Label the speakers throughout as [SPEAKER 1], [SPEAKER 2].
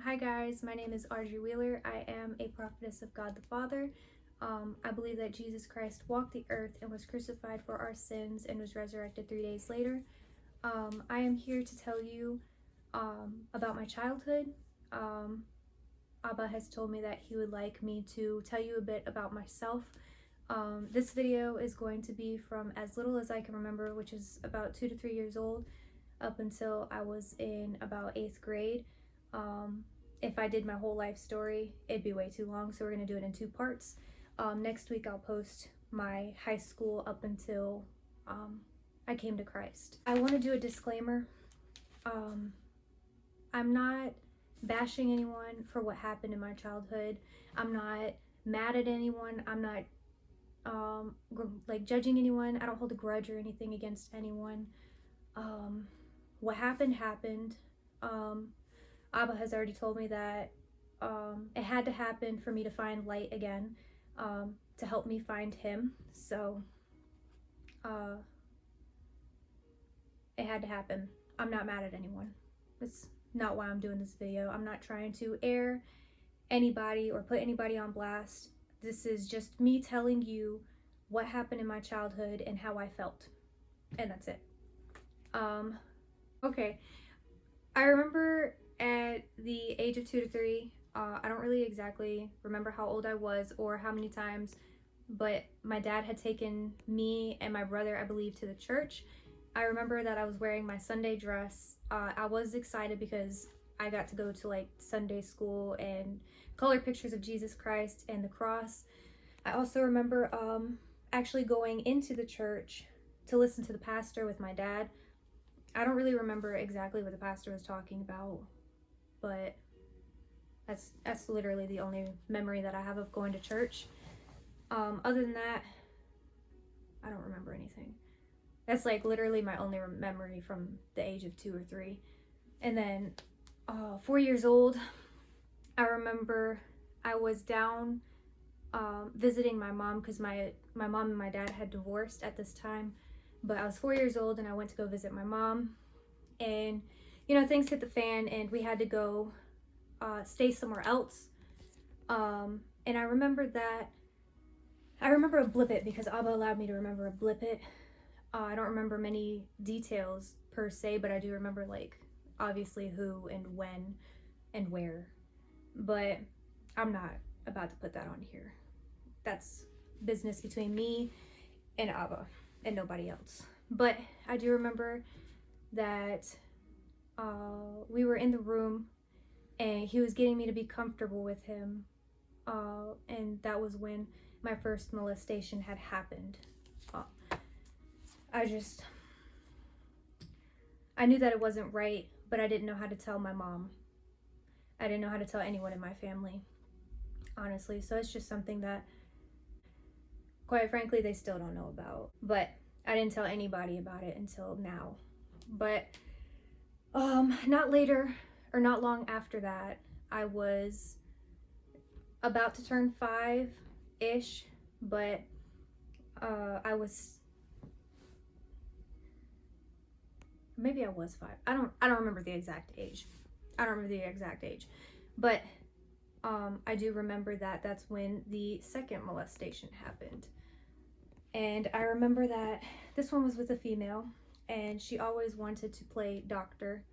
[SPEAKER 1] Hi guys, my name is Audrey Wheeler. I am a prophetess of God the Father. I believe that Jesus Christ walked the earth and was crucified for our sins and was resurrected 3 days later. I am here to tell you about my childhood. Abba has told me that he would like me to tell you a bit about myself. This video is going to be from as little as I can remember, which is about 2 to 3 years old, up until I was in about 8th grade. If I did my whole life story, it'd be way too long, so we're gonna do it in 2 parts. Next week I'll post my high school up until I came to Christ. I want to do a disclaimer. I'm not bashing anyone for what happened in my childhood. I'm not mad at anyone. I'm not like judging anyone. I don't hold a grudge or anything against anyone. What happened. Abba has already told me that it had to happen for me to find light again, to help me find him. So it had to happen. I'm not mad at anyone. It's not why I'm doing this video. I'm not trying to air anybody or put anybody on blast. This is just me telling you what happened in my childhood and how I felt, and that's it. Okay, I remember at the age of 2 to 3, I don't really exactly remember how old I was or how many times, but my dad had taken me and my brother, I believe, to the church. I remember that I was wearing my Sunday dress. I was excited because I got to go to like Sunday school and color pictures of Jesus Christ and the cross. I also remember actually going into the church to listen to the pastor with my dad. I don't really remember exactly what the pastor was talking about, but that's literally the only memory that I have of going to church. Other than that, I don't remember anything. That's like literally my only memory from the age of 2 or 3. And then 4 years old, I remember I was down visiting my mom because my mom and my dad had divorced at this time. But I was 4 years old and I went to go visit my mom, and you know, things hit the fan and we had to go stay somewhere else. And I remember a blippet because Abba allowed me to remember a blippet. I don't remember many details per se, but I do remember like obviously who and when and where. But I'm not about to put that on here. That's business between me and Abba and nobody else. But I do remember that we were in the room and he was getting me to be comfortable with him, and that was when my first molestation had happened. I knew that it wasn't right, but I didn't know how to tell my mom. I didn't know how to tell anyone in my family, honestly. So it's just something that, quite frankly, they still don't know about. But I didn't tell anybody about it until now. But not later or not long after that, I was about to turn 5-ish, but maybe I was 5. I don't remember the exact age. But I do remember that that's when the second molestation happened. And I remember that this one was with a female, and she always wanted to play doctor.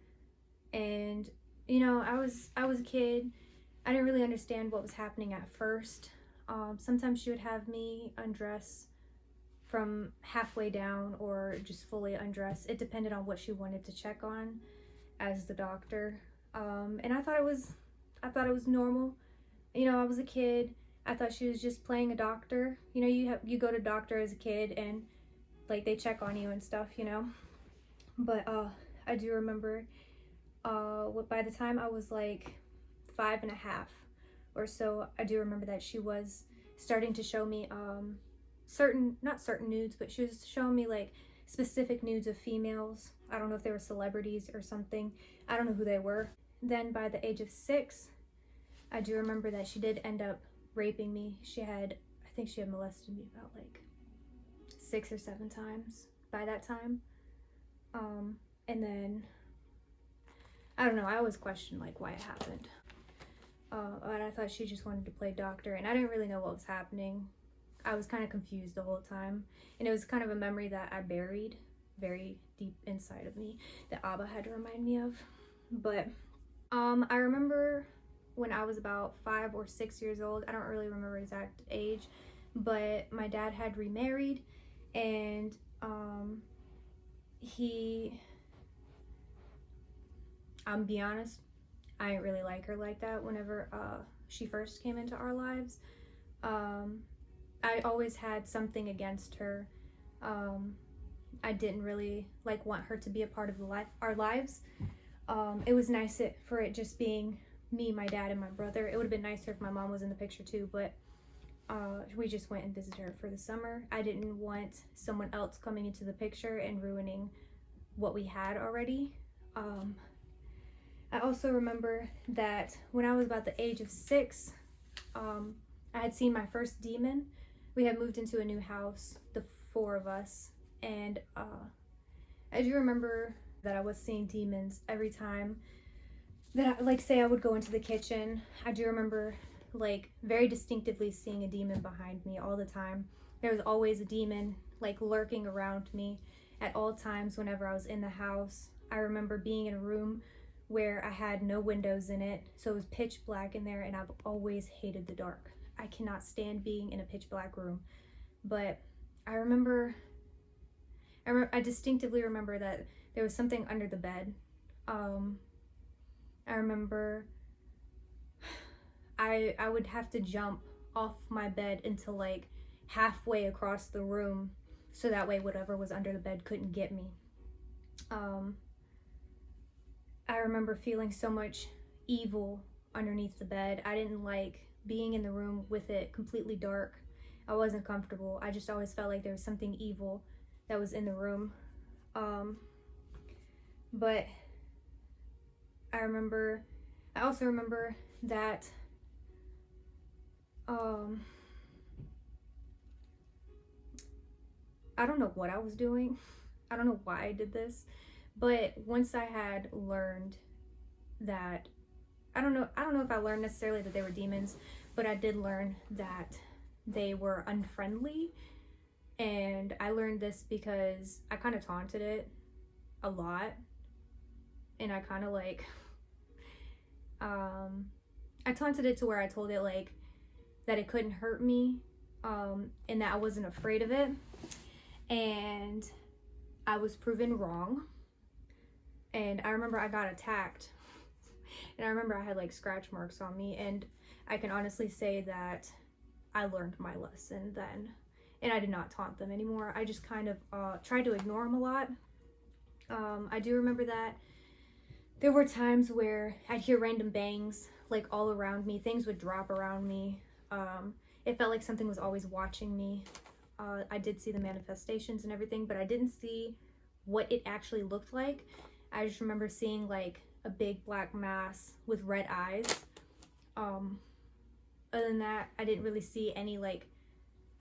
[SPEAKER 1] And you know, I was a kid. I didn't really understand what was happening at first. Sometimes she would have me undress from halfway down or just fully undress. It depended on what she wanted to check on as the doctor. And I thought it was normal. You know, I was a kid. I thought she was just playing a doctor. You know, you go to doctor as a kid and like they check on you and stuff, you know. But I do remember by the time I was like 5.5 or so, I do remember that she was starting to show me not certain nudes, but she was showing me like specific nudes of females. I don't know if they were celebrities or something. I don't know who they were. Then by the age of 6, I do remember that she did end up raping me. I think she had molested me about like 6 or 7 times by that time. And then I don't know, I always question like why it happened. And I thought she just wanted to play doctor, and I didn't really know what was happening. I was kind of confused the whole time, and it was kind of a memory that I buried very deep inside of me that Abba had to remind me of. But I remember when I was about 5 or 6 years old, I don't really remember exact age, but my dad had remarried, and I'm be honest, I didn't really like her like that whenever she first came into our lives. I always had something against her. I didn't really like want her to be a part of our lives. It was nice for it just being me, my dad, and my brother. It would have been nicer if my mom was in the picture too, but we just went and visited her for the summer. I didn't want someone else coming into the picture and ruining what we had already. I also remember that when I was about the age of 6, I had seen my first demon. We had moved into a new house, the 4 of us, and I do remember that I was seeing demons every time that I would go into the kitchen. I do remember very distinctively seeing a demon behind me all the time. There was always a demon lurking around me at all times whenever I was in the house. I remember being in a room where I had no windows in it, so it was pitch black in there, and I've always hated the dark. I cannot stand being in a pitch black room. But I distinctively remember that there was something under the bed. I remember I would have to jump off my bed until halfway across the room, so that way whatever was under the bed couldn't get me. I remember feeling so much evil underneath the bed. I didn't like being in the room with it completely dark. I wasn't comfortable. I just always felt like there was something evil that was in the room. But I also remember that I don't know what I was doing. I don't know why I did this, but once I had learned that, I don't know if I learned necessarily that they were demons, but I did learn that they were unfriendly. And I learned this because I kind of taunted it a lot, and I kind of I taunted it to where I told it that it couldn't hurt me, and that I wasn't afraid of it. And I was proven wrong. And I remember I got attacked, and I remember I had scratch marks on me, and I can honestly say that I learned my lesson then, and I did not taunt them anymore. I just kind of tried to ignore them a lot. I do remember that there were times where I'd hear random bangs all around me. Things would drop around me. It felt like something was always watching me. I did see the manifestations and everything, but I didn't see what it actually looked like. I just remember seeing a big black mass with red eyes. Other than that, I didn't really see any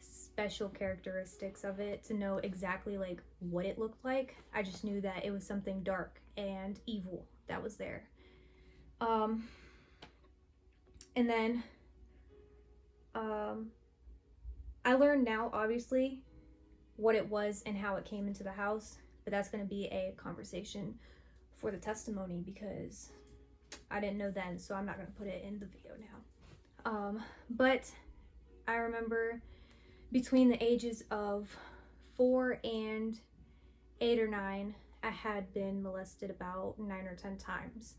[SPEAKER 1] special characteristics of it to know exactly what it looked like. I just knew that it was something dark and evil that was there. And then I learned now, obviously, what it was and how it came into the house, but that's going to be a conversation for the testimony because I didn't know then, so I'm not going to put it in the video now. But I remember between the ages of 4 and 8 or 9, I had been molested about 9 or 10 times.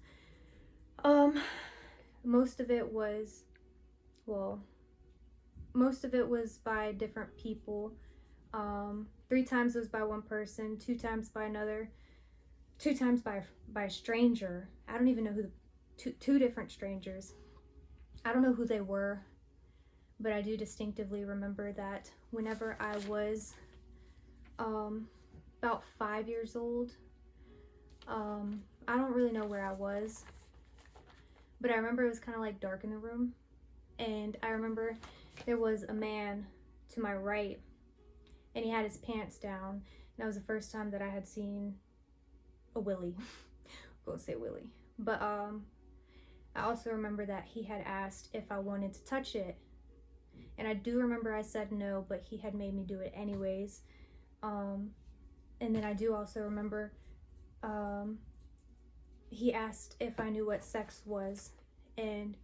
[SPEAKER 1] Most of it was by different people. 3 times was by one person, 2 times by another, 2 times by a stranger. I don't even know who two different strangers. I don't know who they were, but I do distinctively remember that whenever I was about 5 years old, I don't really know where I was, but I remember it was kind of dark in the room, and I remember there was a man to my right, and he had his pants down, and that was the first time that I had seen a willy. I'm gonna say willy, but I also remember that he had asked if I wanted to touch it. And I do remember I said no, but he had made me do it anyways. And then I do also remember he asked if I knew what sex was and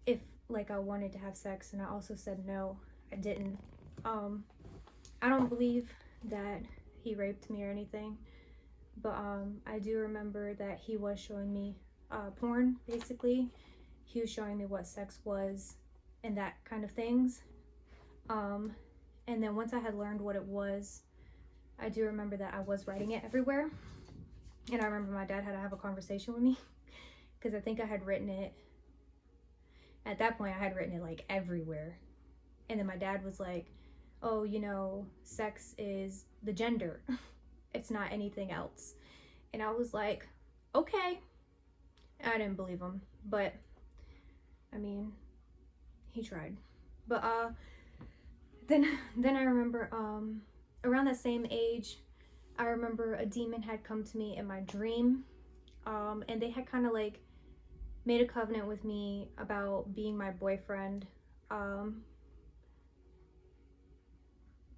[SPEAKER 1] if like I wanted to have sex, and I also said no, I didn't. I don't believe that he raped me or anything, but I do remember that he was showing me porn, basically. He was showing me what sex was and that kind of things. And then once I had learned what it was, I do remember that I was writing it everywhere. And I remember my dad had to have a conversation with me because I think I had written it, at that point I had written it like everywhere. And then my dad was like, oh, you know, sex is the gender. It's not anything else. And I was like, okay. I didn't believe him, but I mean, he tried. But then I remember around that same age, I remember a demon had come to me in my dream, and they had kind of like made a covenant with me about being my boyfriend.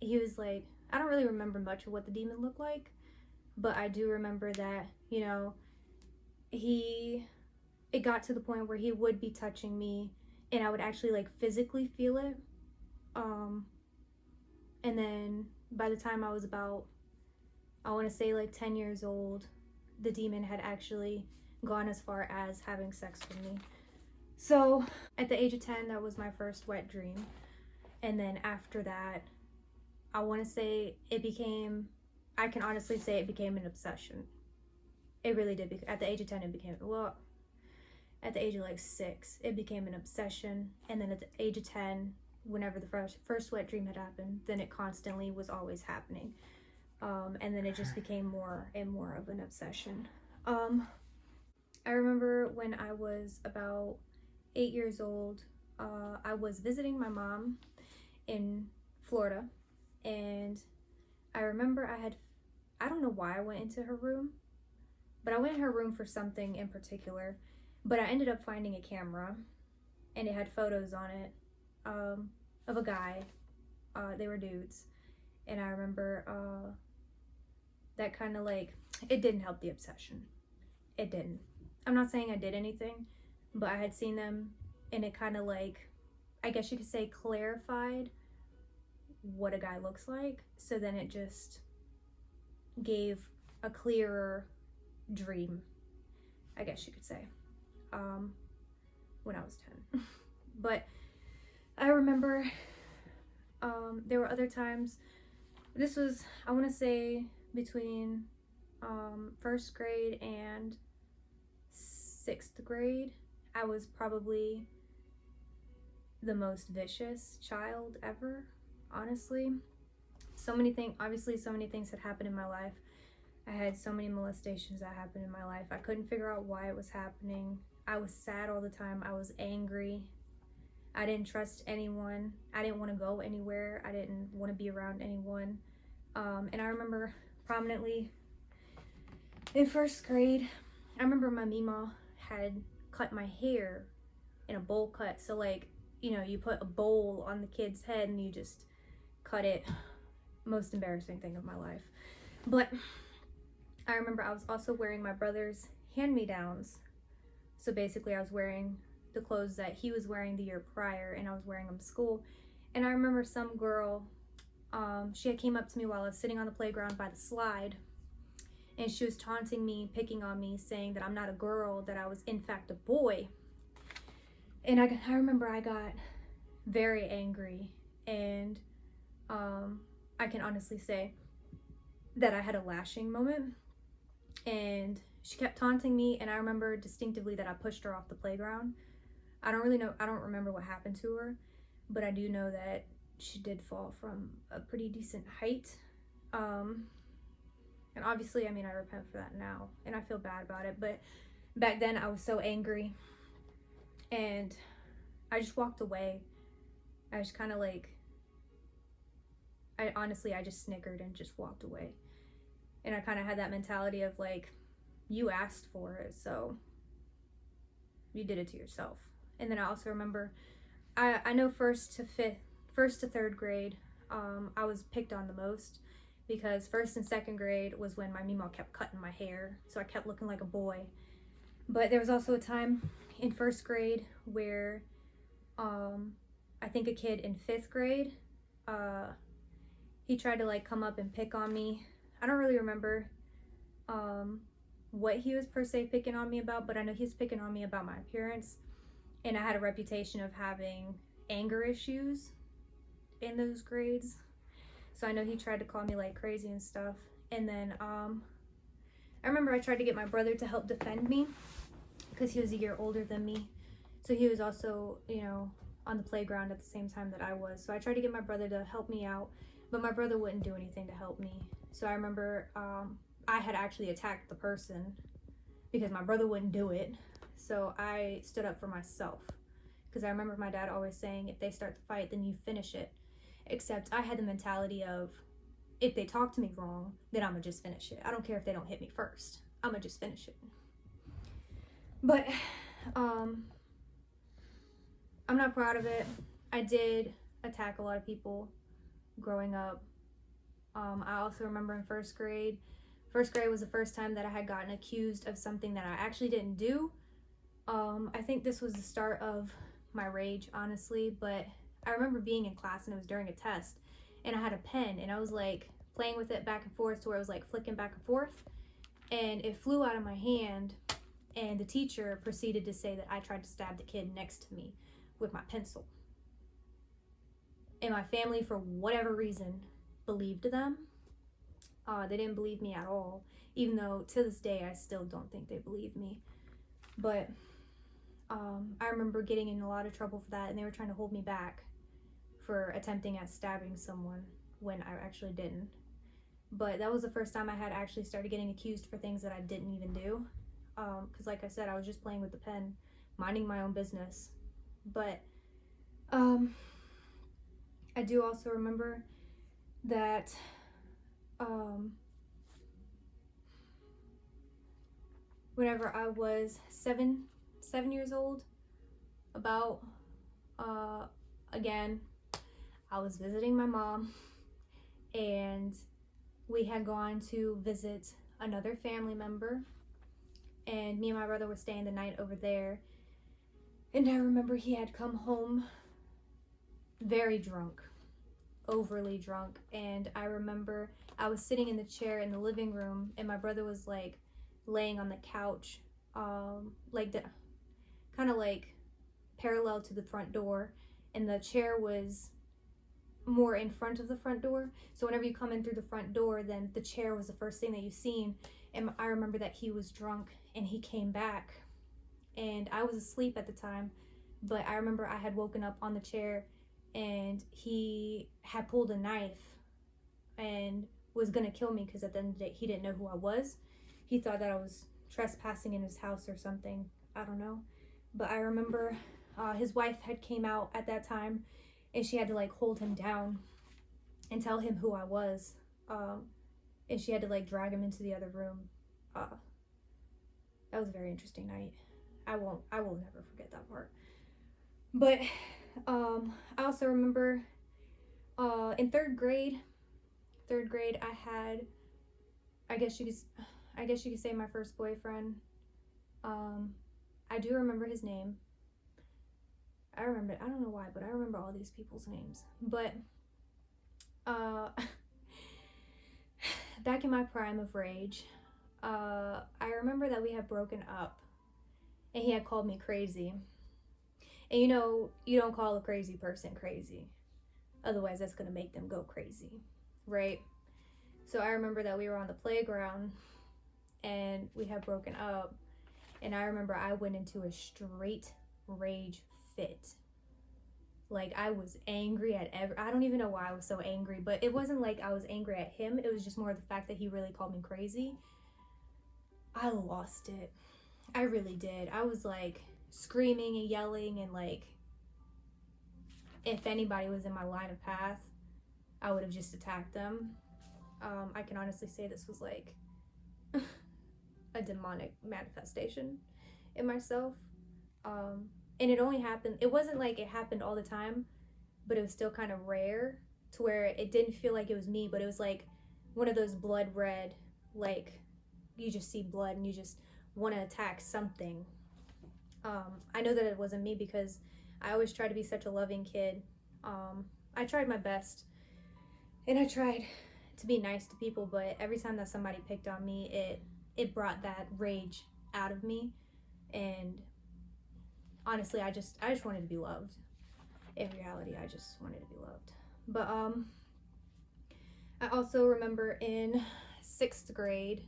[SPEAKER 1] He was like, I don't really remember much of what the demon looked like, but I do remember that, you know, it got to the point where he would be touching me and I would actually like physically feel it. And then by the time I was about, I want to say like 10 years old, the demon had actually gone as far as having sex with me. So at the age of 10, that was my first wet dream. And then after that, I want to say it became, I can honestly say it became an obsession. It really did. At the age of 10, it became, well, at the age of like 6, it became an obsession. And then at the age of 10, whenever the first wet dream had happened, then it constantly was always happening. And then it just became more and more of an obsession. I remember when I was about 8 years old, I was visiting my mom in Florida, and I remember I don't know why I went into her room, but I went in her room for something in particular, but I ended up finding a camera, and it had photos on it of a guy. They were dudes, and I remember that kind of like, it didn't help the obsession. It didn't. I'm not saying I did anything, but I had seen them, and it kind of like, I guess you could say, clarified what a guy looks like. So then it just gave a clearer dream, I guess you could say, when I was 10. But I remember there were other times, this was, I want to say, between first grade and 6th grade. I was probably the most vicious child ever, honestly. So many things, obviously so many things had happened in my life. I had so many molestations that happened in my life. I couldn't figure out why it was happening. I was sad all the time. I was angry. I didn't trust anyone. I didn't want to go anywhere. I didn't want to be around anyone. And I remember prominently in first grade, I remember my Mima had cut my hair in a bowl cut. So like, you know, you put a bowl on the kid's head and you just cut it. Most embarrassing thing of my life. But I remember I was also wearing my brother's hand-me-downs. So basically I was wearing the clothes that he was wearing the year prior, and I was wearing them to school. And I remember some girl, she had came up to me while I was sitting on the playground by the slide, and she was taunting me, picking on me, saying that I'm not a girl, that I was in fact a boy. And I remember I got very angry, and I can honestly say that I had a lashing moment, and she kept taunting me, and I remember distinctively that I pushed her off the playground. I don't really know, I don't remember what happened to her, but I do know that she did fall from a pretty decent height. And obviously, I mean, I repent for that now, and I feel bad about it, but back then I was so angry, and I just walked away. I was kind of like, I just snickered and just walked away. And I kind of had that mentality of like, you asked for it, so you did it to yourself. And then I also remember, I know first to third grade, I was picked on the most, because first and second grade was when my Meemaw kept cutting my hair, so I kept looking like a boy. But there was also a time in first grade where I think a kid in fifth grade, he tried to like come up and pick on me. I don't really remember what he was per se picking on me about, but I know he was picking on me about my appearance, and I had a reputation of having anger issues in those grades. So I know he tried to call me like crazy and stuff. And then I remember I tried to get my brother to help defend me, because he was a year older than me. So he was also, you know, on the playground at the same time that I was. So I tried to get my brother to help me out, but my brother wouldn't do anything to help me. So I remember I had actually attacked the person because my brother wouldn't do it. So I stood up for myself, because I remember my dad always saying, if they start the fight, then you finish it. Except I had the mentality of, if they talk to me wrong, then I'm gonna just finish it. I don't care if they don't hit me first. I'm gonna just finish it. But I'm not proud of it. I did attack a lot of people growing up. I also remember in first grade was the first time that I had gotten accused of something that I actually didn't do. I think this was the start of my rage, honestly, but I remember being in class and it was during a test, and I had a pen and I was like playing with it back and forth to where I was like flicking back and forth, and it flew out of my hand, and the teacher proceeded to say that I tried to stab the kid next to me with my pencil. And my family, for whatever reason, believed them. They didn't believe me at all, even though to this day I still don't think they believe me. But I remember getting in a lot of trouble for that, and they were trying to hold me back for attempting at stabbing someone when I actually didn't. But that was the first time I had actually started getting accused for things that I didn't even do. Because like I said, I was just playing with the pen, minding my own business. But I do also remember that whenever I was seven years old, about again, I was visiting my mom, and we had gone to visit another family member, and me and my brother were staying the night over there. And I remember he had come home very drunk, overly drunk, and I remember I was sitting in the chair in the living room, and my brother was like laying on the couch, kind of like parallel to the front door, and the chair was more in front of the front door. So whenever you come in through the front door, then the chair was the first thing that you seen. And I remember that he was drunk and he came back, and I was asleep at the time, but I remember I had woken up on the chair, and he had pulled a knife and was gonna kill me, because at the end of the day he didn't know who I was. He thought that I was trespassing in his house or something, I don't know. But I remember his wife had came out at that time, and she had to like hold him down and tell him who I was, and she had to like drag him into the other room. That was a very interesting night. I will never forget that part. But I also remember in third grade I had, I guess you could say, my first boyfriend. I do remember his name. I remember, I don't know why, but I remember all these people's names. But back in my prime of rage, I remember that we had broken up, and he had called me crazy. And you know, you don't call a crazy person crazy, otherwise that's gonna make them go crazy, right? So I remember that we were on the playground and we had broken up, and I remember I went into a straight rage fit. Like, I was angry at I don't even know why I was so angry, but it wasn't like I was angry at him. It was just more the fact that he really called me crazy. I lost it. I really did. I was like screaming and yelling, and like, if anybody was in my line of path, I would have just attacked them. I can honestly say this was like a demonic manifestation in myself. And it only happened, it wasn't like it happened all the time, but it was still kind of rare to where it didn't feel like it was me, but it was like one of those blood red, like you just see blood and you just want to attack something. I know that it wasn't me because I always try to be such a loving kid. I tried my best and I tried to be nice to people, but every time that somebody picked on me, it brought that rage out of me. And honestly, I just wanted to be loved. In reality, I just wanted to be loved. But I also remember in 6th grade,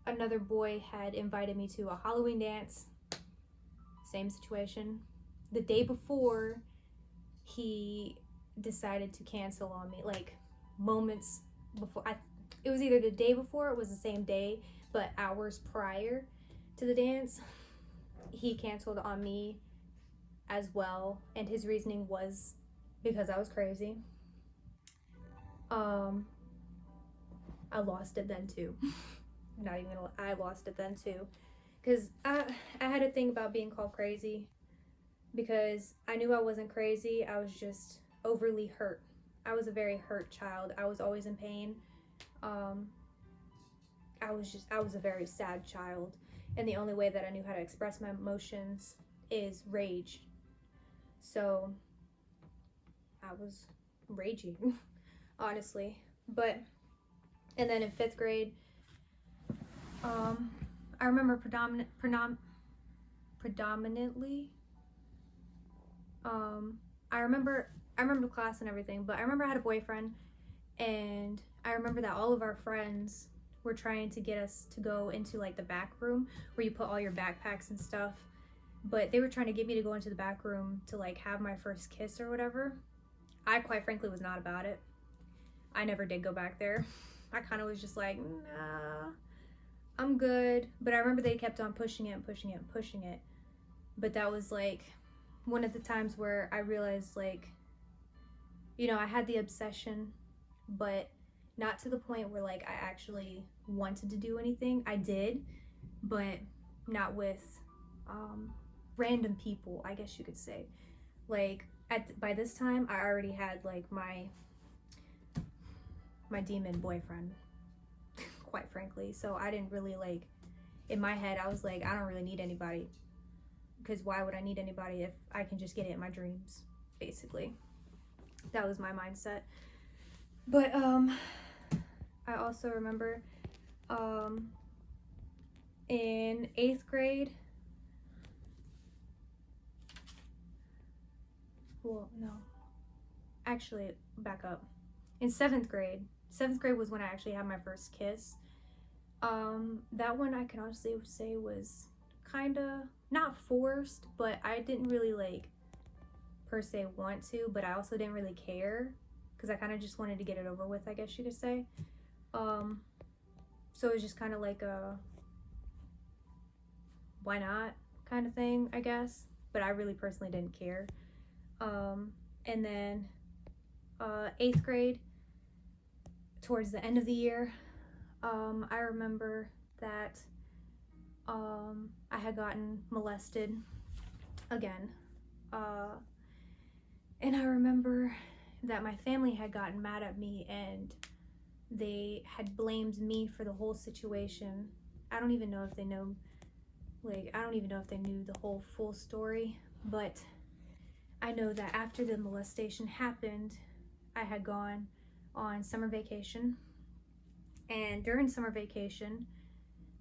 [SPEAKER 1] another boy had invited me to a Halloween dance. Same situation. The day before, he decided to cancel on me, like moments before. It was either the day before, or it was the same day, but hours prior to the dance, he canceled on me as well, and his reasoning was because I was crazy. I lost it then too. Not even gonna, I lost it then too, because I had a thing about being called crazy, because I knew I wasn't crazy. I was just overly hurt. I was a very hurt child. I was always in pain. I was a very sad child, and the only way that I knew how to express my emotions is rage. So I was raging, honestly. But, and then in 5th grade, I remember predominantly, I remember the class and everything, but I remember I had a boyfriend, and I remember that all of our friends were trying to get us to go into like the back room where you put all your backpacks and stuff, but they were trying to get me to go into the back room to like have my first kiss or whatever. I quite frankly was not about it. I never did go back there. I kind of was just like, nah, I'm good. But I remember they kept on pushing it and pushing it and pushing it. But that was like one of the times where I realized, like, you know, I had the obsession, but not to the point where like I actually wanted to do anything. I did, but not with random people, I guess you could say. Like by this time I already had like my demon boyfriend, quite frankly. So I didn't really, like, in my head I was like, I don't really need anybody, because why would I need anybody if I can just get it in my dreams, basically. That was my mindset. But I also remember in 8th grade, well, no, actually, back up. In 7th grade was when I actually had my first kiss. That one I can honestly say was kind of not forced, but I didn't really like per se want to, but I also didn't really care, because I kind of just wanted to get it over with, I guess you could say. So it was just kind of like a why not kind of thing, I guess, but I really personally didn't care. And then 8th grade, towards the end of the year, I remember that I had gotten molested again. And I remember that my family had gotten mad at me and they had blamed me for the whole situation. I don't even know if they know, like, I don't even know if they knew the whole full story, but I know that after the molestation happened, I had gone on summer vacation. And during summer vacation,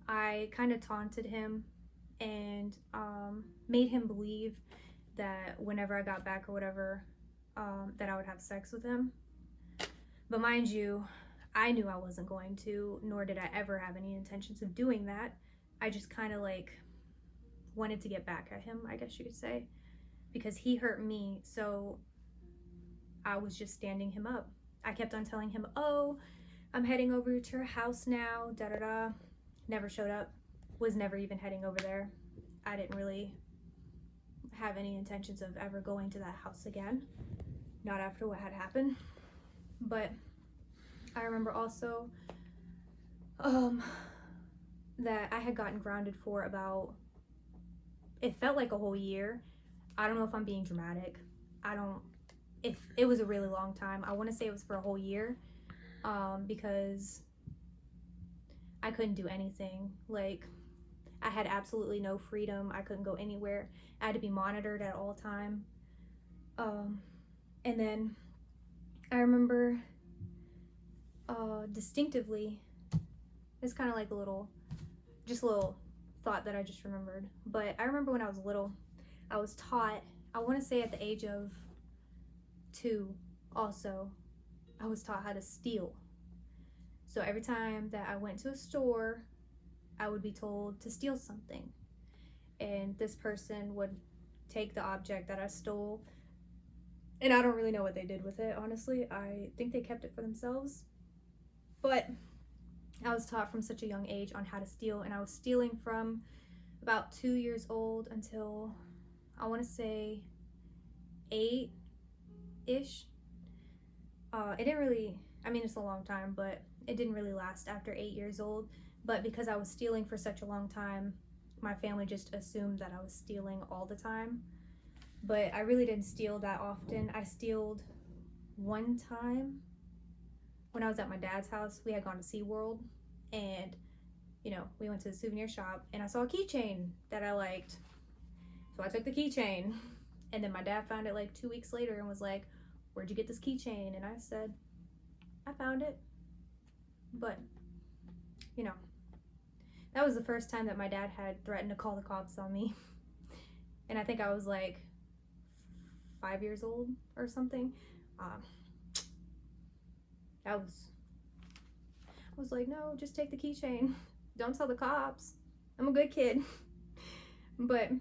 [SPEAKER 1] I kind of taunted him and made him believe that whenever I got back or whatever, that I would have sex with him. But mind you, I knew I wasn't going to, nor did I ever have any intentions of doing that. I just kind of like wanted to get back at him, I guess you could say, because he hurt me, so I was just standing him up. I kept on telling him, oh, I'm heading over to your house now, da-da-da. Never showed up, was never even heading over there. I didn't really have any intentions of ever going to that house again, not after what had happened. But I remember also that I had gotten grounded for about, it felt like a whole year. I don't know if I'm being dramatic. If it was a really long time. I want to say it was for a whole year, because I couldn't do anything. Like, I had absolutely no freedom. I couldn't go anywhere. I had to be monitored at all time. And then I remember distinctively, it's kind of like a little thought that I just remembered. But I remember when I was little, I was taught, I want to say at the age of 2 also, I was taught how to steal. So every time that I went to a store, I would be told to steal something. And this person would take the object that I stole. And I don't really know what they did with it, honestly. I think they kept it for themselves. But I was taught from such a young age on how to steal. And I was stealing from about 2 years old until, I want to say, 8-ish. It didn't really, I mean, it's a long time, but it didn't really last after 8 years old. But because I was stealing for such a long time, my family just assumed that I was stealing all the time. But I really didn't steal that often. I stealed one time when I was at my dad's house. We had gone to SeaWorld, and, you know, we went to the souvenir shop, and I saw a keychain that I liked. So I took the keychain, and then my dad found it like 2 weeks later and was like, "Where'd you get this keychain?" And I said, "I found it." But, you know, that was the first time that my dad had threatened to call the cops on me. And I think I was like 5 years old or something. I was like, "No, just take the keychain. Don't tell the cops. I'm a good kid." But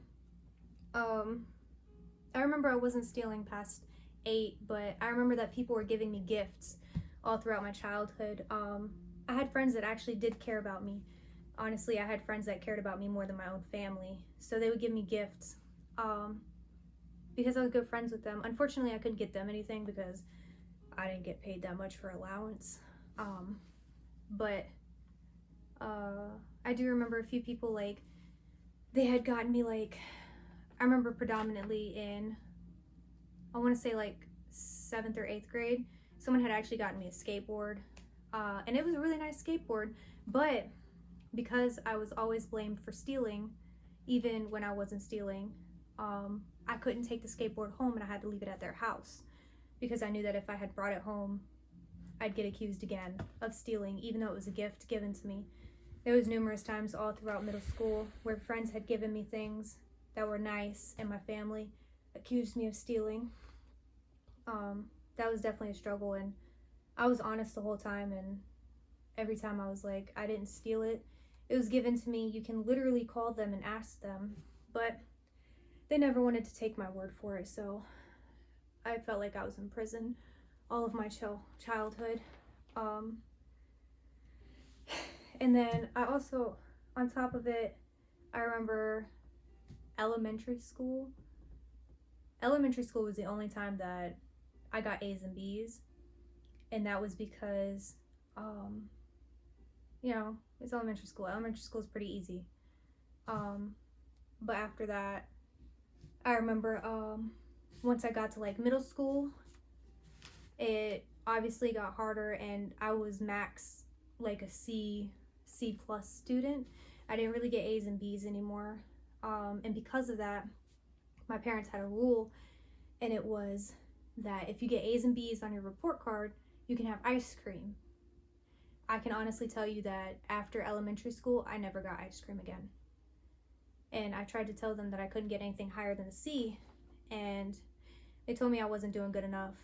[SPEAKER 1] I remember I wasn't stealing past 8, but I remember that people were giving me gifts all throughout my childhood. I had friends that actually did care about me. Honestly, I had friends that cared about me more than my own family. So they would give me gifts because I was good friends with them. Unfortunately, I couldn't get them anything because I didn't get paid that much for allowance. But I do remember a few people, like, they had gotten me, like, I remember predominantly in, I want to say like 7th or 8th grade, someone had actually gotten me a skateboard. And it was a really nice skateboard, but because I was always blamed for stealing, even when I wasn't stealing, I couldn't take the skateboard home, and I had to leave it at their house because I knew that if I had brought it home, I'd get accused again of stealing, even though it was a gift given to me. There was numerous times all throughout middle school where friends had given me things that were nice, and my family accused me of stealing. That was definitely a struggle, and I was honest the whole time, and every time I was like, I didn't steal it. It was given to me. You can literally call them and ask them, but they never wanted to take my word for it, so I felt like I was in prison all of my childhood. And then I also, on top of it, I remember elementary school. Elementary school was the only time that I got A's and B's, and that was because, you know, it's elementary school. Elementary school is pretty easy. But after that, I remember once I got to like middle school, it obviously got harder, and I was max like a C+ student. I didn't really get A's and B's anymore. And because of that, my parents had a rule, and it was that if you get A's and B's on your report card, you can have ice cream. I can honestly tell you that after elementary school, I never got ice cream again. And I tried to tell them that I couldn't get anything higher than a C, and they told me I wasn't doing good enough.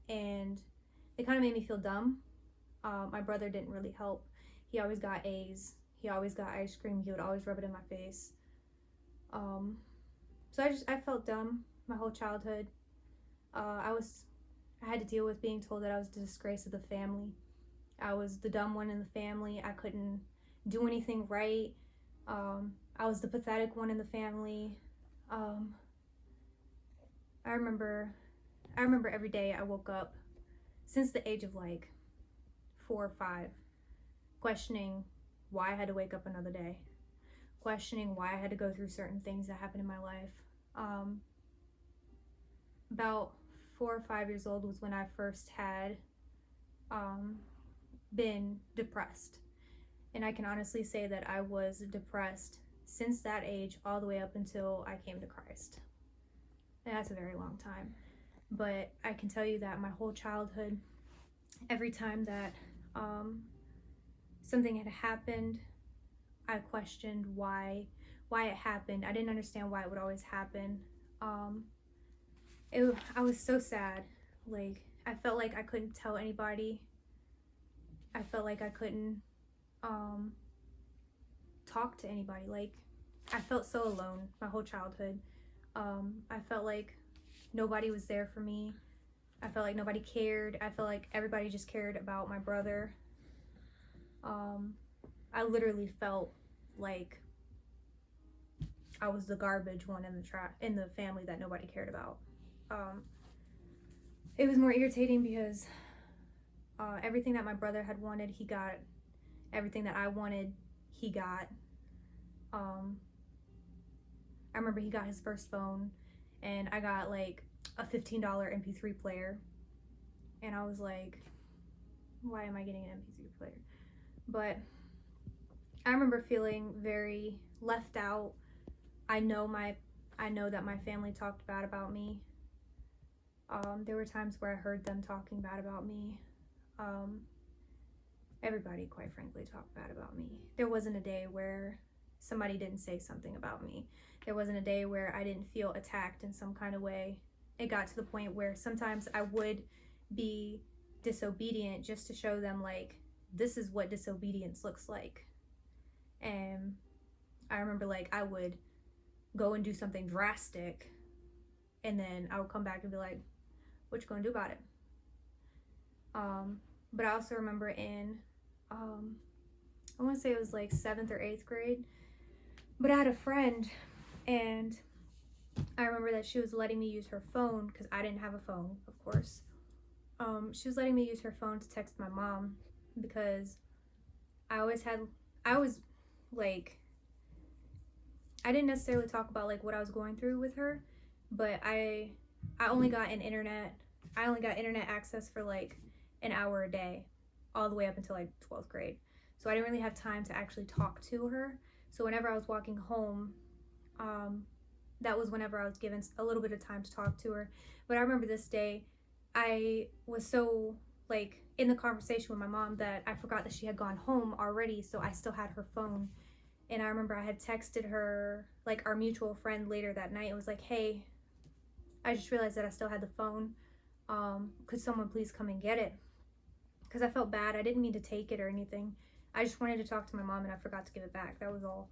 [SPEAKER 1] And they kind of made me feel dumb. My brother didn't really help. He always got A's. He always got ice cream. He would always rub it in my face. So I felt dumb my whole childhood. I had to deal with being told that I was the disgrace of the family. I was the dumb one in the family. I couldn't do anything right. I was the pathetic one in the family. I remember every day I woke up since the age of like 4 or 5 questioning why I had to wake up another day, questioning why I had to go through certain things that happened in my life. About 4 or 5 years old was when I first had been depressed. And I can honestly say that I was depressed since that age all the way up until I came to Christ. And that's a very long time. But I can tell you that my whole childhood, every time that something had happened, I questioned why it happened. I didn't understand why it would always happen. I was so sad. Like, I felt like I couldn't tell anybody. I felt like I couldn't talk to anybody. Like, I felt so alone my whole childhood. I felt like nobody was there for me. I felt like nobody cared. I felt like everybody just cared about my brother. I literally felt like I was the garbage one in the family that nobody cared about. It was more irritating because everything that my brother had wanted, he got. Everything that I wanted, he got. I remember he got his first phone, and I got like a $15 MP3 player, and I was like, why am I getting an MP3 player? But I remember feeling very left out. I know that my family talked bad about me. There were times where I heard them talking bad about me. Everybody, quite frankly, talked bad about me. There wasn't a day where somebody didn't say something about me. There wasn't a day where I didn't feel attacked in some kind of way. It got to the point where sometimes I would be disobedient just to show them, like, this is what disobedience looks like. And I remember, like, I would go and do something drastic, and then I would come back and be like, what you gonna do about it? But I also remember in I want to say it was like 7th or 8th grade, but I had a friend, and I remember that she was letting me use her phone because I didn't have a phone, of course. She was letting me use her phone to text my mom because I didn't necessarily talk about like what I was going through with her, but I only got internet access for like an hour a day, all the way up until like 12th grade. So I didn't really have time to actually talk to her. So whenever I was walking home, that was whenever I was given a little bit of time to talk to her. But I remember this day, I was so like in the conversation with my mom that I forgot that she had gone home already, so I still had her phone. And I remember I had texted her, like our mutual friend, later that night. It was like, hey, I just realized that I still had the phone. Could someone please come and get it? Because I felt bad. I didn't mean to take it or anything. I just wanted to talk to my mom, and I forgot to give it back. That was all.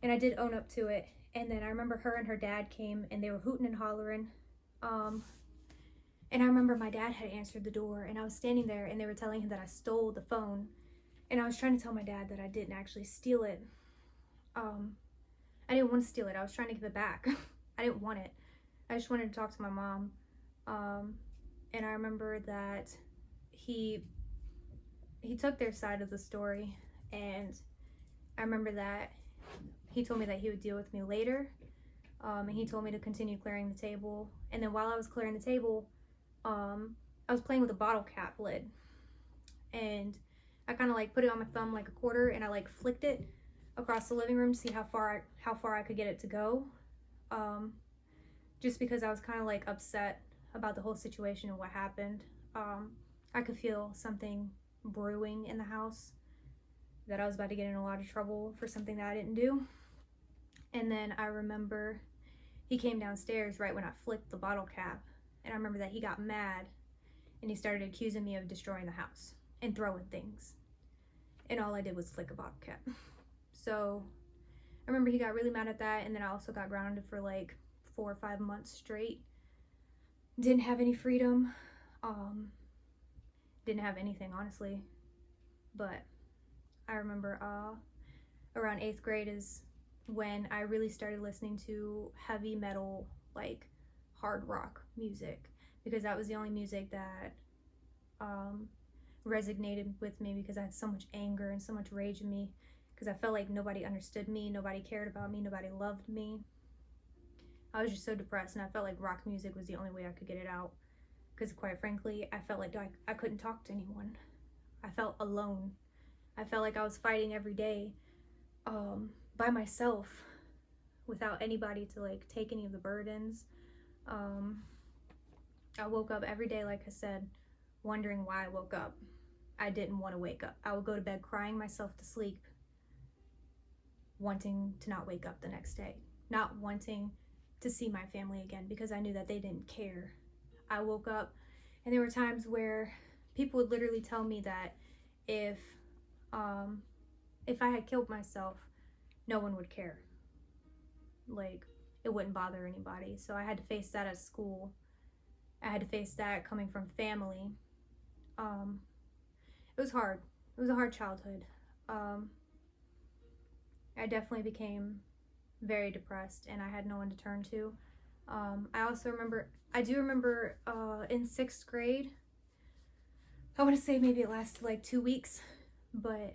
[SPEAKER 1] And I did own up to it. And then I remember her and her dad came, and they were hooting and hollering. And I remember my dad had answered the door, and I was standing there, and they were telling him that I stole the phone. And I was trying to tell my dad that I didn't actually steal it. I didn't want to steal it. I was trying to give it back. I didn't want it. I just wanted to talk to my mom. And I remember that he took their side of the story, and I remember that he told me that he would deal with me later, and he told me to continue clearing the table. And then while I was clearing the table, I was playing with a bottle cap lid, and I kind of like put it on my thumb like a quarter, and I like flicked it across the living room to see how far I could get it to go, just because I was kind of like upset about the whole situation and what happened. I could feel something brewing in the house, that I was about to get in a lot of trouble for something that I didn't do. And then I remember he came downstairs right when I flicked the bottle cap, and I remember that he got mad and he started accusing me of destroying the house and throwing things, and all I did was flick a bottle cap. So I remember he got really mad at that, and then I also got grounded for like 4 or 5 months straight. Didn't have any freedom. Didn't have anything, honestly. But I remember around 8th grade is when I really started listening to heavy metal, like hard rock music, because that was the only music that resonated with me, because I had so much anger and so much rage in me. because I felt like nobody understood me, nobody cared about me, nobody loved me. I was just so depressed, and I felt like rock music was the only way I could get it out, because quite frankly, I felt like I couldn't talk to anyone. I felt alone. I felt like I was fighting every day by myself without anybody to like take any of the burdens. I woke up every day, like I said, wondering why I woke up. I didn't want to wake up. I would go to bed crying myself to sleep, wanting to not wake up the next day, not wanting to see my family again because I knew that they didn't care. I woke up and there were times where people would literally tell me that if I had killed myself, no one would care. Like, it wouldn't bother anybody. So I had to face that at school. I had to face that coming from family. It was hard. It was a hard childhood. I definitely became very depressed, and I had no one to turn to. I do remember in 6th grade, I want to say maybe it lasted like 2 weeks, but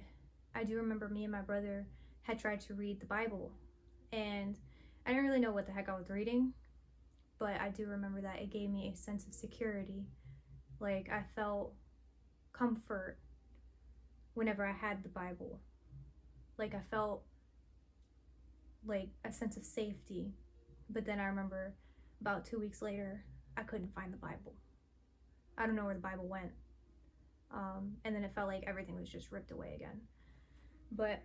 [SPEAKER 1] I do remember me and my brother had tried to read the Bible, and I didn't really know what the heck I was reading, but I do remember that it gave me a sense of security. Like, I felt comfort whenever I had the Bible. Like, I felt like a sense of safety. But then I remember about 2 weeks later, I couldn't find the Bible. I don't know where the Bible went. And then it felt like everything was just ripped away again. But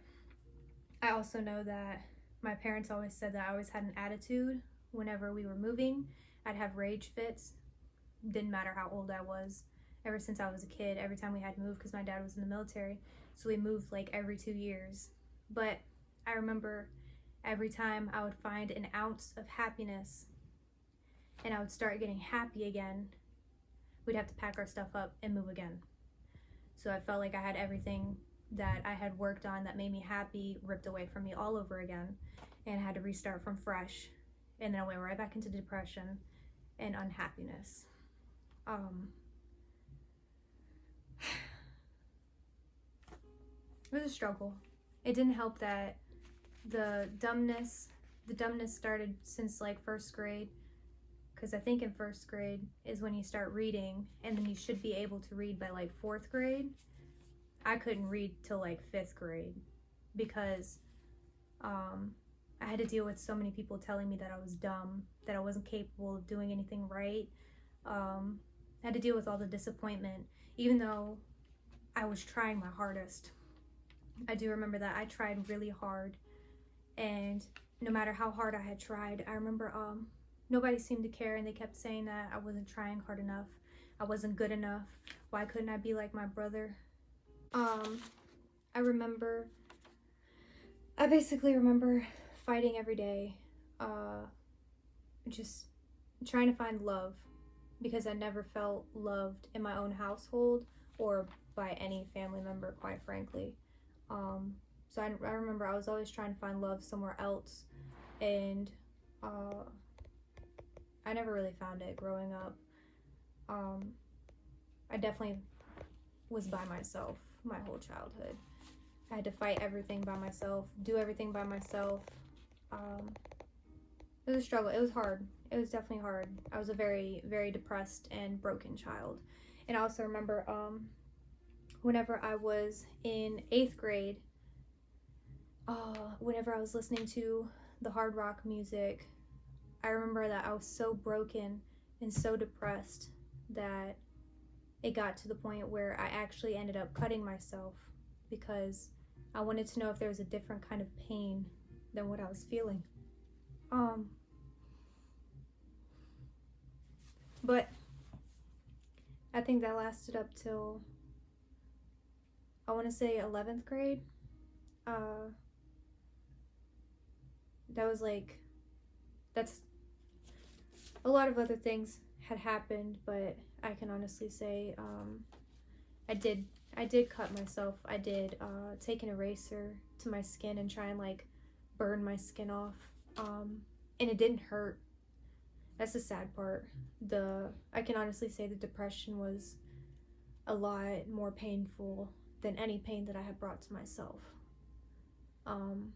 [SPEAKER 1] I also know that my parents always said that I always had an attitude whenever we were moving. I'd have rage fits. Didn't matter how old I was. Ever since I was a kid, every time we had to move, because my dad was in the military, so we moved like every 2 years. But I remember every time I would find an ounce of happiness and I would start getting happy again, we'd have to pack our stuff up and move again. So I felt like I had everything that I had worked on that made me happy ripped away from me all over again, and I had to restart from fresh. And then I went right back into depression and unhappiness. It was a struggle. It didn't help that the dumbness started since like 1st grade, because I think in 1st grade is when you start reading, and then you should be able to read by like 4th grade. I couldn't read till like 5th grade because I had to deal with so many people telling me that I was dumb, that I wasn't capable of doing anything right. I had to deal with all the disappointment, even though I was trying my hardest. I do remember that I tried really hard, and no matter how hard I had tried, I remember nobody seemed to care, and they kept saying that I wasn't trying hard enough, I wasn't good enough, why couldn't I be like my brother? I basically remember fighting every day, just trying to find love, because I never felt loved in my own household or by any family member, quite frankly. So I remember I was always trying to find love somewhere else, and I never really found it growing up. I definitely was by myself my whole childhood. I had to fight everything by myself, do everything by myself. It was a struggle. It was hard. It was definitely hard. I was a very, very depressed and broken child. And I also remember whenever I was in 8th grade, whenever I was listening to the hard rock music, I remember that I was so broken and so depressed that it got to the point where I actually ended up cutting myself, because I wanted to know if there was a different kind of pain than what I was feeling. But I think that lasted up till, I want to say 11th grade. That's a lot of other things had happened, but I can honestly say I did cut myself. I did take an eraser to my skin and try and like burn my skin off, and it didn't hurt. That's the sad part. I can honestly say the depression was a lot more painful than any pain that I had brought to myself. Um,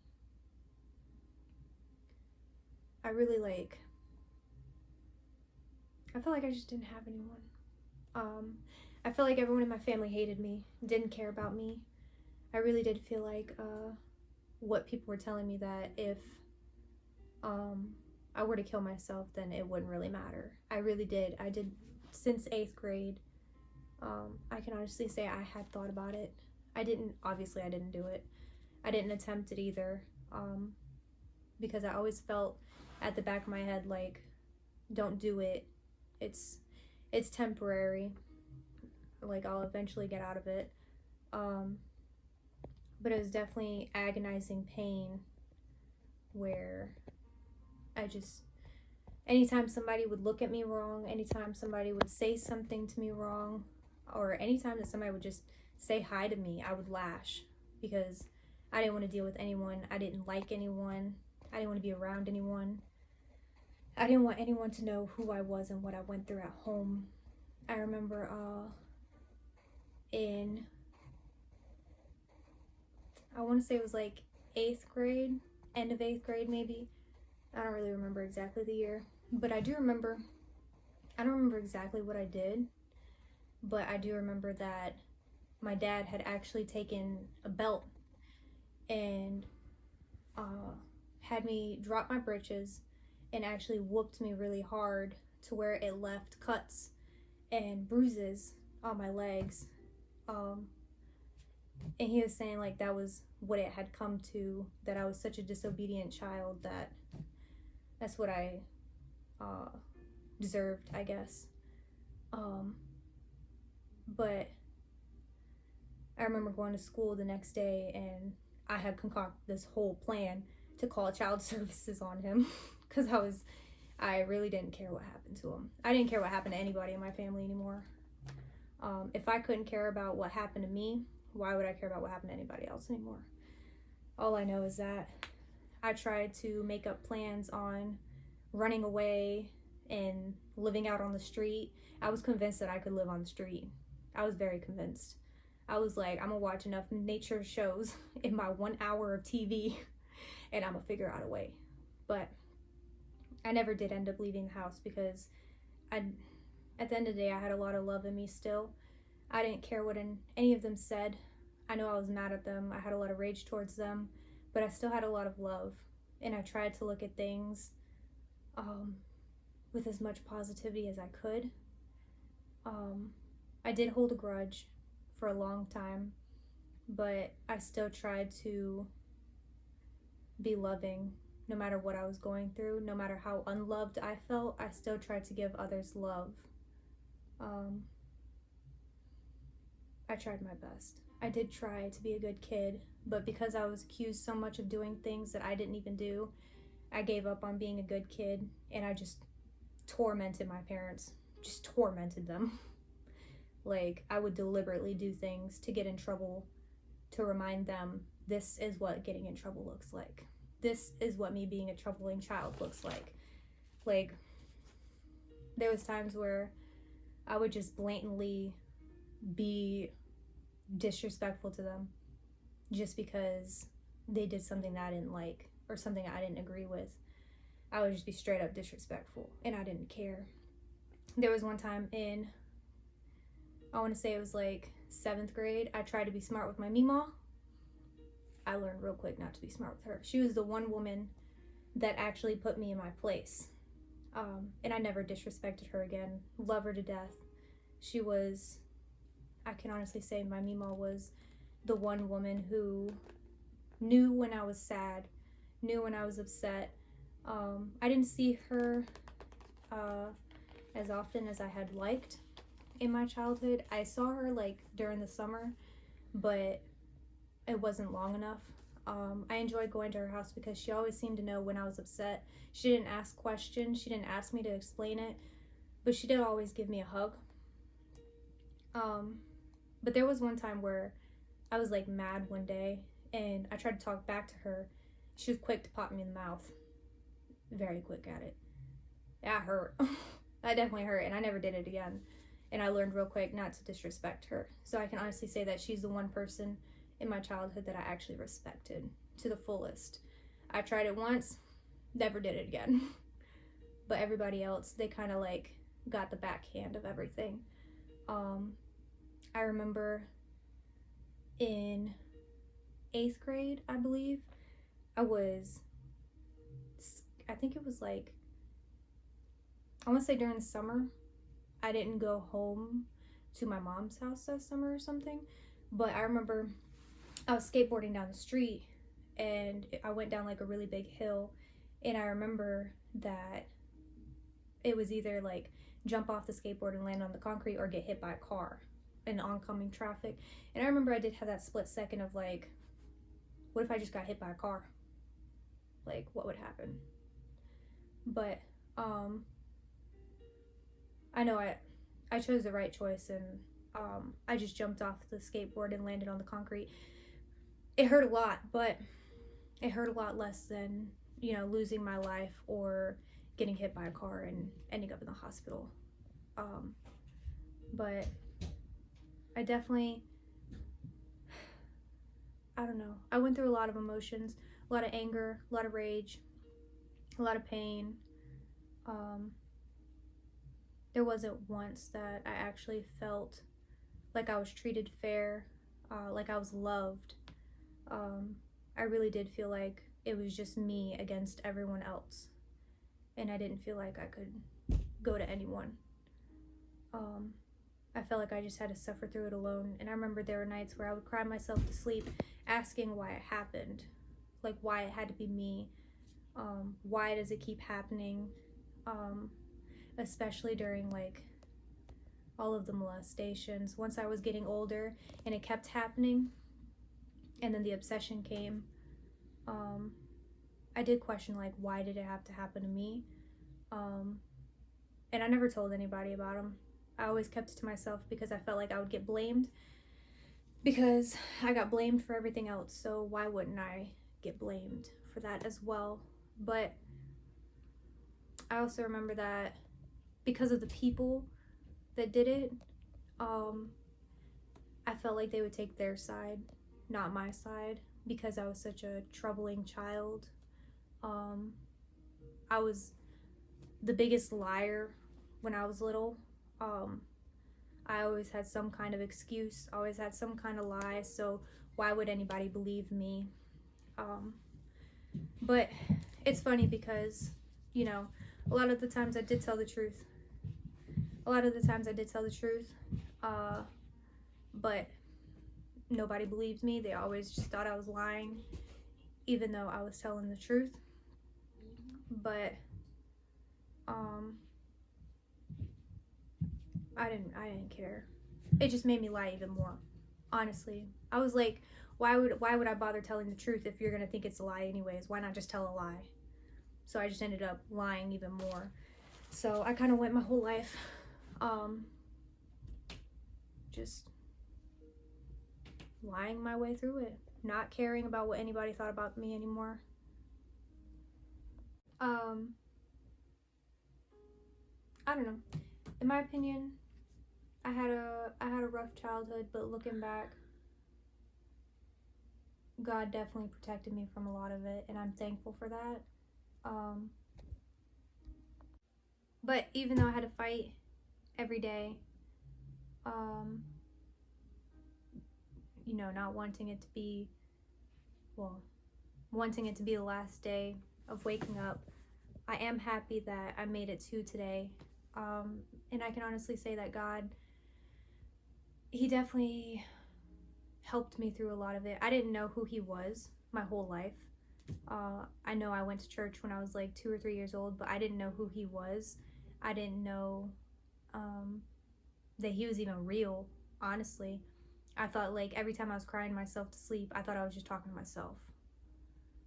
[SPEAKER 1] I really I felt like I just didn't have anyone. I felt like everyone in my family hated me, didn't care about me. I really did feel like what people were telling me, that if I were to kill myself, then it wouldn't really matter. I really did. I did since 8th grade. I can honestly say I had thought about it. Obviously I didn't do it. I didn't attempt it either, because I always felt at the back of my head like, don't do it. It's temporary. Like, I'll eventually get out of it. But it was definitely agonizing pain where anytime somebody would look at me wrong, anytime somebody would say something to me wrong, or anytime that somebody would just say hi to me, I would lash, because I didn't want to deal with anyone. I didn't like anyone. I didn't want to be around anyone. I didn't want anyone to know who I was and what I went through at home. I remember I want to say it was like 8th grade, end of 8th grade maybe. I don't really remember exactly the year, but I don't remember exactly what I did, but I do remember that my dad had actually taken a belt and had me drop my britches and actually whooped me really hard to where it left cuts and bruises on my legs. And he was saying like that was what it had come to, that I was such a disobedient child, that's what I deserved, I guess. But I remember going to school the next day and I had concocted this whole plan to call child services on him, because I really didn't care what happened to him. I didn't care what happened to anybody in my family anymore. If I couldn't care about what happened to me, why would I care about what happened to anybody else anymore? All I know is that I tried to make up plans on running away and living out on the street. I was convinced that I could live on the street. I was very convinced. I was like, I'm gonna watch enough nature shows in my 1 hour of TV and I'm gonna figure out a way. But I never did end up leaving the house, because at the end of the day, I had a lot of love in me still. I didn't care what any of them said. I know I was mad at them. I had a lot of rage towards them, but I still had a lot of love. And I tried to look at things with as much positivity as I could. I did hold a grudge for a long time, but I still tried to be loving no matter what I was going through. No matter how unloved I felt, I still tried to give others love. I tried my best. I did try to be a good kid, but because I was accused so much of doing things that I didn't even do, I gave up on being a good kid, and I just tormented my parents. Just tormented them. Like, I would deliberately do things to get in trouble, to remind them, this is what getting in trouble looks like. This is what me being a troubling child looks like. Like, there was times where I would just blatantly be disrespectful to them just because they did something that I didn't like or something I didn't agree with. I would just be straight up disrespectful, and I didn't care. There was one time in, I want to say it was like 7th grade, I tried to be smart with my Meemaw. I learned real quick not to be smart with her. She was the one woman that actually put me in my place. And I never disrespected her again. Love her to death. She was, I can honestly say my Meemaw was the one woman who knew when I was sad, knew when I was upset. I didn't see her as often as I had liked in my childhood. I saw her like during the summer, but it wasn't long enough. I enjoyed going to her house because she always seemed to know when I was upset. She didn't ask questions. She didn't ask me to explain it, but she did always give me a hug. But there was one time where I was like mad one day and I tried to talk back to her. She was quick to pop me in the mouth. Very quick at it. That hurt. That definitely hurt, and I never did it again. And I learned real quick not to disrespect her. So I can honestly say that she's the one person in my childhood that I actually respected to the fullest. I tried it once, never did it again. But everybody else, they kind of like got the backhand of everything. I remember in 8th grade, I believe, I think it was like, I want to say during the summer. I didn't go home to my mom's house that summer or something, but I remember I was skateboarding down the street, and I went down like a really big hill, and I remember that it was either like jump off the skateboard and land on the concrete or get hit by a car in oncoming traffic. And I remember I did have that split second of like, what if I just got hit by a car? Like, what would happen? But I know I chose the right choice, and I just jumped off the skateboard and landed on the concrete. It hurt a lot, but it hurt a lot less than, you know, losing my life or getting hit by a car and ending up in the hospital. But I definitely, I don't know, I went through a lot of emotions, a lot of anger, a lot of rage, a lot of pain. There wasn't once that I actually felt like I was treated fair, like I was loved. I really did feel like it was just me against everyone else, and I didn't feel like I could go to anyone. I felt like I just had to suffer through it alone. And I remember there were nights where I would cry myself to sleep, asking why it happened, like why it had to be me. Why does it keep happening? Especially during like all of the molestations. Once I was getting older and it kept happening, and then the obsession came, I did question like, why did it have to happen to me? And I never told anybody about them. I always kept it to myself because I felt like I would get blamed, because I got blamed for everything else, so why wouldn't I get blamed for that as well? But I also remember that because of the people that did it, I felt like they would take their side, not my side, because I was such a troubling child. I was the biggest liar when I was little. I always had some kind of excuse, always had some kind of lie, so why would anybody believe me? But it's funny because, you know, a lot of the times I did tell the truth. But nobody believed me. They always just thought I was lying, even though I was telling the truth. But I didn't care. It just made me lie even more. Honestly, I was like, why would I bother telling the truth if you're gonna think it's a lie anyways? Why not just tell a lie? So I just ended up lying even more. So I kind of went my whole life just lying my way through it, not caring about what anybody thought about me anymore. I don't know. In my opinion, I had a rough childhood, but looking back, God definitely protected me from a lot of it, and I'm thankful for that. But even though I had to fight every day, you know, not wanting it to be the last day of waking up, I am happy that I made it to today. And I can honestly say that God, he definitely helped me through a lot of it. I didn't know who he was my whole life. I know I went to church when I was like 2 or 3 years old, but I didn't know who he was. I didn't know that he was even real, honestly. I thought like every time I was crying myself to sleep, I thought I was just talking to myself.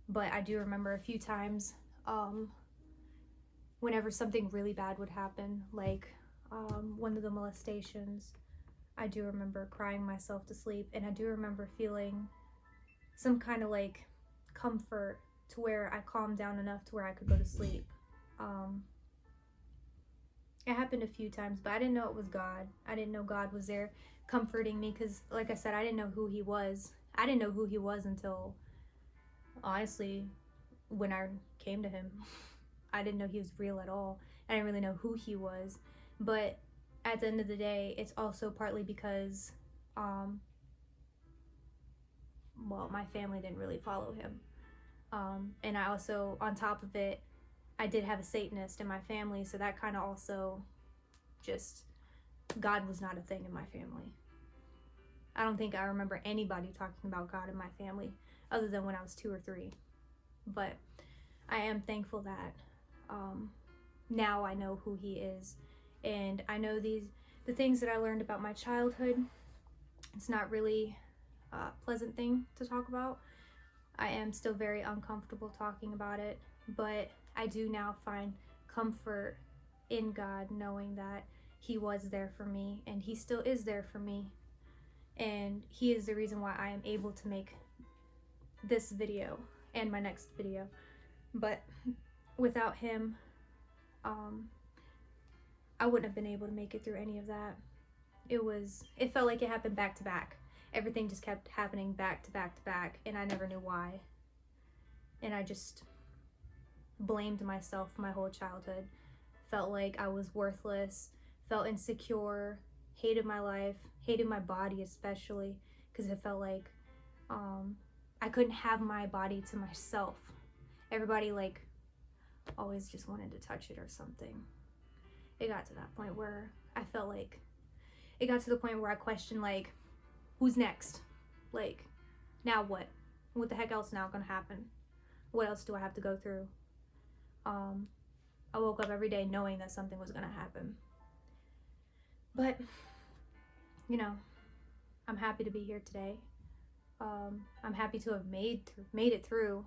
[SPEAKER 1] But I do remember a few times whenever something really bad would happen, like one of the molestations, I do remember crying myself to sleep, and I do remember feeling some kind of like comfort to where I calmed down enough to where I could go to sleep. It happened a few times, but I didn't know it was God. I didn't know God was there comforting me because, like I said, I didn't know who he was. I didn't know who he was until honestly, when I came to him, I didn't know he was real at all. I didn't really know who he was. But at the end of the day, it's also partly because, well, my family didn't really follow him. And I also, on top of it, I did have a Satanist in my family, so that kind of also just, God was not a thing in my family. I don't think I remember anybody talking about God in my family other than when I was 2 or 3. But I am thankful that now I know who he is, and I know the things that I learned about my childhood. It's not really a pleasant thing to talk about. I am still very uncomfortable talking about it, but I do now find comfort in God, knowing that he was there for me and he still is there for me, and he is the reason why I am able to make this video and my next video. But without him, I wouldn't have been able to make it through any of that. It felt like it happened back to back. Everything just kept happening back to back to back, and I never knew why. And I just blamed myself for my whole childhood. Felt like I was worthless, felt insecure, hated my life, hated my body especially, because it felt like I couldn't have my body to myself. Everybody like always just wanted to touch it or something. It got to that point where I felt like, it got to the point where I questioned, like, who's next? Like, now what? What the heck else now gonna happen? What else do I have to go through? I woke up every day knowing that something was gonna happen. But, you know, I'm happy to be here today. I'm happy to have made it through.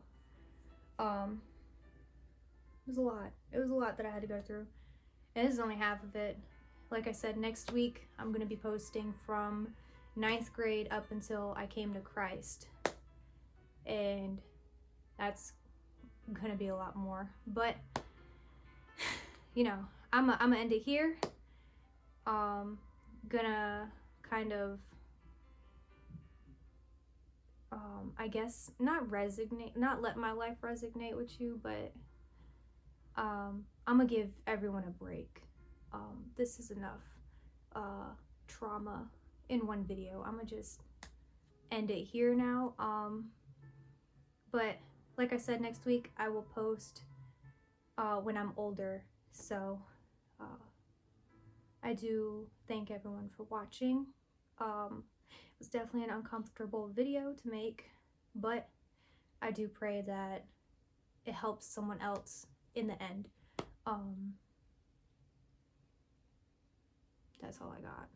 [SPEAKER 1] It was a lot. It was a lot that I had to go through. And this is only half of it. Like I said, next week I'm going to be posting from 9th grade up until I came to Christ. And that's going to be a lot more. But, you know, I'm gonna end it here. Gonna kind of, I guess, not let my life resonate with you, but I'm gonna give everyone a break. This is enough trauma in one video. I'm gonna just end it here now. But like I said, next week I will post when I'm older. So I do thank everyone for watching. It was definitely an uncomfortable video to make, but I do pray that it helps someone else in the end. That's all I got.